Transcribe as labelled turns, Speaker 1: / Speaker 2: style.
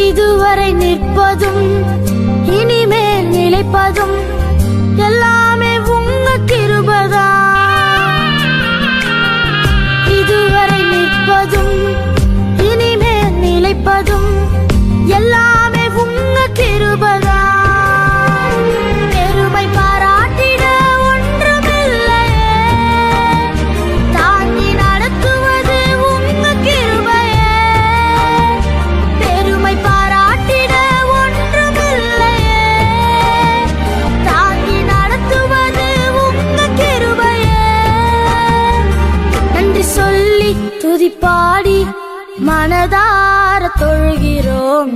Speaker 1: இதுவரை நிற்பதும் இனிமேல் நிலைப்பதும் எல்லாமே உங்க கிருபைதான். இதுவரை நிற்பதும் இனிமேல் நிலைப்பதும் எல்லாமே உங்க கிருபைதான். பெருமை பாராட்டிட ஒன்றுமில்லையே, தாங்கி நடத்துவது உங்க கிருபையே. பெருமை பாராட்டிட ஒன்றுமில்லையே, தாங்கி நடத்துவது உங்க கிருபையே. நன்றி சொல்லி துதிப்பாடி மனதார தொழுகிறோம்.